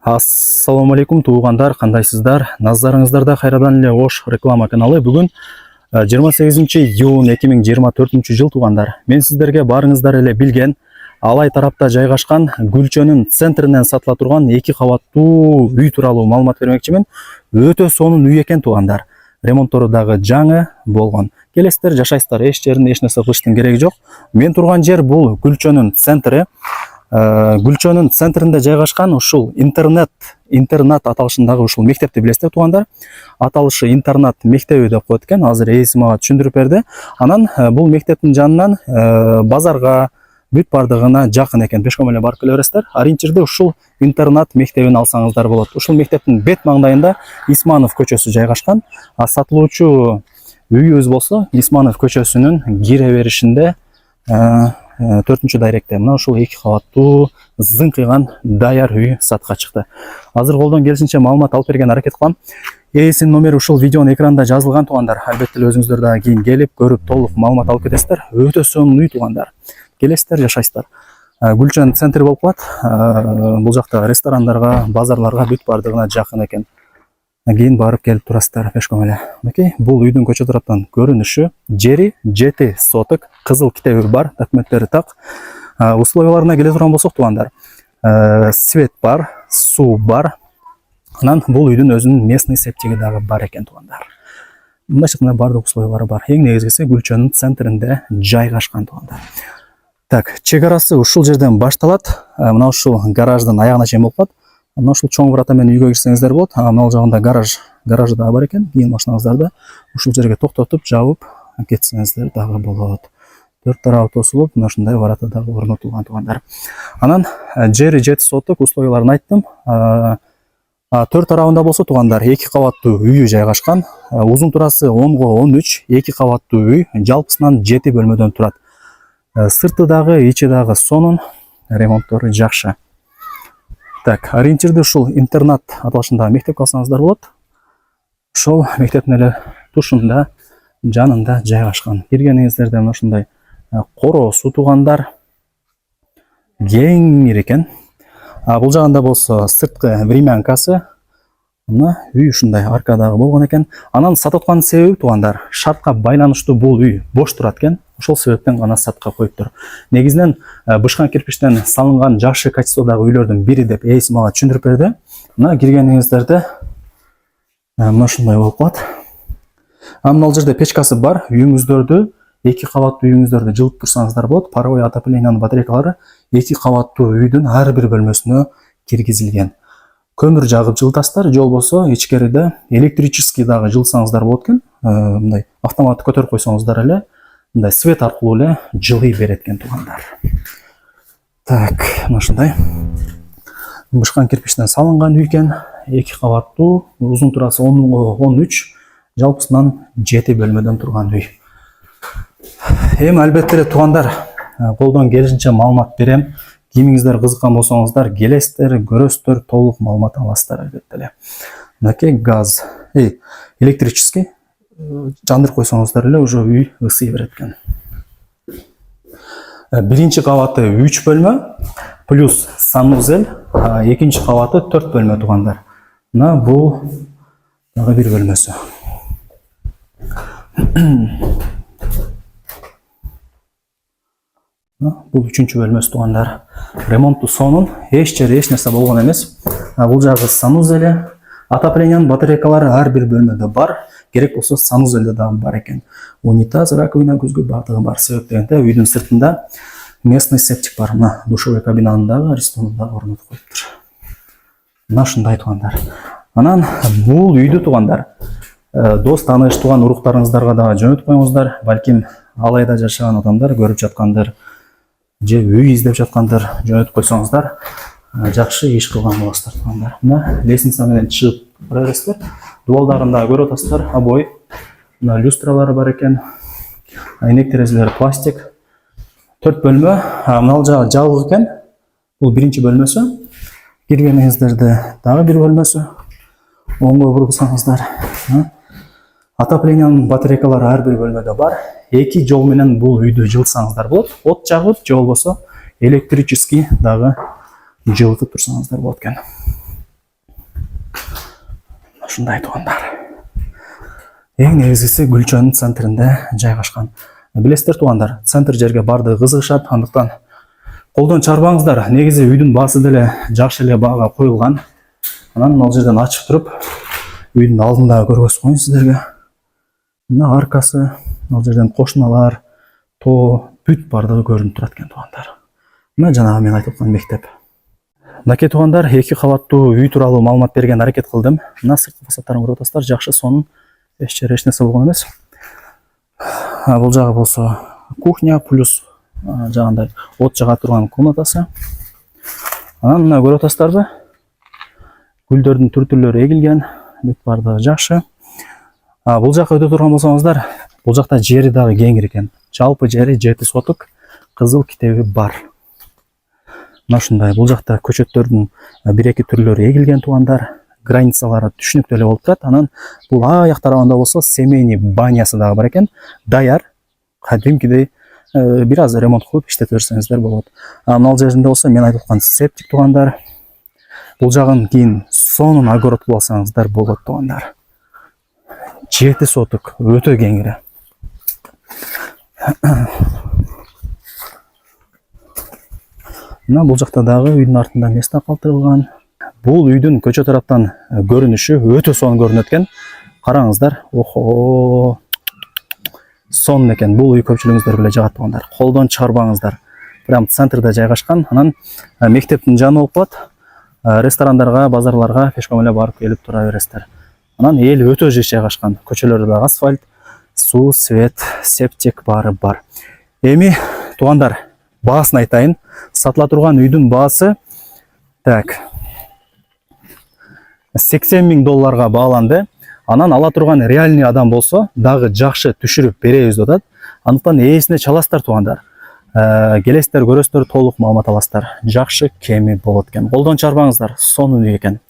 Ассаламу алейкум туугандар, кандайсыздар? Назарыңыздарда кайрадан эле Ош реклама каналы. Бүгүн 28 июнь 2024 жыл туугандар. Мен сиздерге барыңыздар эле билген Алай тарапта жайгашкан Гүлчөнүн центринен сатыла турган 2 кабаттуу үй тууралуу маалымат бермекчимин. Өтө сонун үй экен туугандар. Ремонттору дагы жаңы болгон. Келесиздер, жашайсыздар, эч жеринде эч нерсе кылыштын кереги жок. Мен турган жер бул Гүлчөнүн центри. Гүлчөнүн центринде жайгашкан ушул интернат аталышындагы ушул мектепти билесиздер туугандар. Аталышы интернат мектеби деп коет экен. Азыр ээси мага түшүндүрүп берди. Анан бул мектептин жанынан базарга бүт бардыгына жакын экен. Пешком эле барып келе бересиздер. Ориентирди ушул интернат мектебин алсаңыздар болот. Ушул мектептин бет маңдайында Исманов көчөсү жайгашкан. Сатылуучу үйүбүз болсо Исманов көчөсүнүн кире беришинде 4-чү дайректе мына ушул 2 кабаттуу зыңкыйган даяр үй сатка чыкты. Азыр колдон келишинче маалымат алып берген аракет кылам. Ээсинин номери ушул видеонун экранында жазылган туугандар. Албетте эле өзүңүздөр дагы кийин келип көрүп толук маалымат алып кетесиздер. Өтө сонун үй туугандар. Келесиздер, жашайсыздар. Гүлчөн центр болуп калат. Бул жакта ресторандарга, базарларга бүт бардыгына жакын экен. Кийин барып келип турасыздар пешком эле. Мынакей бул үйдүн көчө тараптан көрүнүшү. Жери 7 соток, кызыл китеби бар, документтери так. Условияларына келе турган болсок туугандар, свет бар, суу бар. Анан бул үйдүн өзүнүн местный септиги дагы бар экен туугандар. Мындай шыкында бардык условиялары бар. Эң негизгиси Гүлчөнүн центринде жайгашкан туугандар. Так, чек арасы ушул жерден башталат. Мына ушул гараждын аягына чейин болуп калат. Мына ушул чоң врата менен үйгө кирсеңиздер болот. Мына жагында гаражы дагы бар экен. Кийин машинаңыздарды ушул жерге токтотуп, жабып кетсеңиздер дагы болот. Төрт тарабы тосулуп, мына ушундай врата дагы орнотулган туугандар. Анан жери 7 соток, условияларын айттым. Төрт тарабында болсо туугандар 2 кабаттуу үйү жайгашкан. Узун турасы 10-13, 2 кабаттуу үй, жалпысынан 7 бөлмөдөн турат. Сырты дагы, ичи дагы сонун, ремонттору жакшы. Так, ориентирди ушул интернат аталышындагы мектеп алсаңыздар болот. Ошол мектептин эле тушунда, жанында жайгашкан. Киргениңиздерде мына ушундай короосу туугандар. Кең экен. Бул жагында болсо сырткы времянкасы. Мына үй ушундай аркадагы болгон экен. Анан сатып аткан себеби туугандар, шартка байланыштуу бул үй бош турат экен. Ошол себептен гана сатка коюптур. Негизинен бышкан кирпичтен салынган жакшы качестводагы үйлөрдүн бири деп ээси мага түшүндүрүп берди. Мына киргениңиздерде мына ушундай болуп калат. Мына жерде печкасы бар. Үйүңүздөрдү 2 кабаттуу үйүңүздөрдү жылытып турсаңыздар болот. Паровой отоплениянын батарейкалары 2 кабаттуу үйдүн ар бир бөлмөсүнө киргизилген. Көмүр жагып жылытасыздар, же болбосо ичкериде электрический дагы жылытсаңыздар болот экен. Мындай автоматты көтөрүп койсоңуздар эле мындай свет аркылуу эле жылый берет экен туугандар. Так, мына ушундай бышкан кирпичтен салынган үй экен. 2 кабаттуу, узун турасы 10-13, жалпысынан 7 бөлмөдөн турган үй. Эми албетте эле туугандар, колдон келишинче маалымат берем. Кимиңиздер кызыккан болсоңуздар, келесиздер, көрөсүздөр, толук маалымат аласыздар албетте эле. Мынакей газ, электрический жандырып койсоңуздар эле уже үй ысый берет экен. Биринчи кабаты 3 бөлмө плюс санузел, экинчи кабаты 4 бөлмө туугандар. Мына бул дагы бир бөлмөсү. Бул 3-чү бөлмөсү туугандар. Ремонту сонун, эч жери эч нерсе болгон эмес. Бул жагы санузели, отоплениянын батарейкалары ар бир бөлмөдө бар. Керек болсо санузелде дагы бар экен. Унитаз, раковина, көзгө бардыгы бар. Себеп дегенде үйдүн сыртында местный септик бар. Мына душевой кабинанын дагы, аристонун дагы орнотуп коюптур. Мына ушундай туугандар. Анан бул үйдү туугандар дос, тааныш, тууган уруктарыңыздарга дагы жөнөтүп коюңуздар. Балким Алайда жашаган адамдар көрүп жаткандыр, же үй издеп жаткандыр, жөнөтүп койсоңуздар жакшы иш кылган боласыздар туугандар. Мына лестница менен чыгып бара бересиздер. Дубалдарында көрүп атасыздар, обой. Мына люстралары бар экен. Айнек терезелери пластик. 4 бөлмө. Мына жагы жабык экен. Бул биринчи бөлмөсү. Киргениңиздерде дагы бир бөлмөсү. Оңго бургусаңыздар. Отопленияның батарейкалары ар бир бөлмөдө бар. 2 жол менен бул үйдү жылытсаңыздар болот. От жагып, же болбосо электрический дагы жылытып турсаңыздар болот экен. ушундай туугандар. Эң негизгиси Гүлчөнүн центринде жайгашкан. Билесиздер туугандар, центр жерге бардыгы кызыгышат, андыктан колдон чарбаңыздар. Негизи үйдүн баасы деле жакшы эле баага коюлган. Анан ал жерден ачып туруп, үйдүн алдындагы көргөз коюн сиздерге. Мына аркасы, ал жерден кошуналар, тоо, бүт бардыгы көрүнүп турат экен туугандар. Мына жанагы мен айтып аткан мектеп. Мынакей туугандар, 2 кабаттуу үй тууралуу маалымат берген аракет кылдым. Мына сырткы фасадтарын көрүп атасыздар, жакшы, сонун эч жери эч нерсе болгон эмес. Бул жагы болсо кухня плюс жагандай от жага турган комнатасы. Анан мына көрүп атасыздарбы? Гүлдөрдүн түр-түрлөрү эгилген, бүт бардыгы жакшы. Бул жакка өтө турган болсоңуздар, бул жакта жери дагы кеңир экен. Жалпы жери 7 соток, кызыл китеби бар. Мына ушундай, бул жакта көчөттөрдүн 1-2 түрлөрү эгилген туугандар, границалары түшүнүктүү эле болуп турат. Анан бул аяк тарабында болсо семейный банясы дагы бар экен. Даяр, кадимкидей бир аз ремонт кылып иштете берсеңиздер болот. Мына жеринде болсо мен айтып аткан септик туугандар. Бул жагын кийин сонун огород кылып алсаңыздар болот туугандар. 7 соток, өтө кеңири. Мына бул жакта дагы үйдүн артында место калтырылган. Бул үйдүн көчө тараптан көрүнүшү өтө сонун көрүнөт экен. Караңыздар. Охо. Сонун экен. Бул үй көпчүлүгүңүздөр биле жагат туугандар. Колдон чыгарбаңыздар. Прям центрде жайгашкан. Анан мектептин жаны болуп калат. Ресторандарга, базарларга пешком эле барып келип тура бересиздер. Анан эл өтө жыш жайгашкан. Көчөлөрдө дагы асфальт, суу, свет, септик баары бар. Эми туугандар, баасын айтайын. Сатыла турган үйдүн баасы так $80,000 бааланды. Анан ала турган реальный адам болсо дагы жакшы түшүрүп беребиз деп атат. Андыктан ээсине чаласыздар туугандар. Келесиздер, көрөсүздөр, толук маалымат аласыздар. Жакшы кеми болот экен. Колдон чарбаңыздар, сонун үй экен.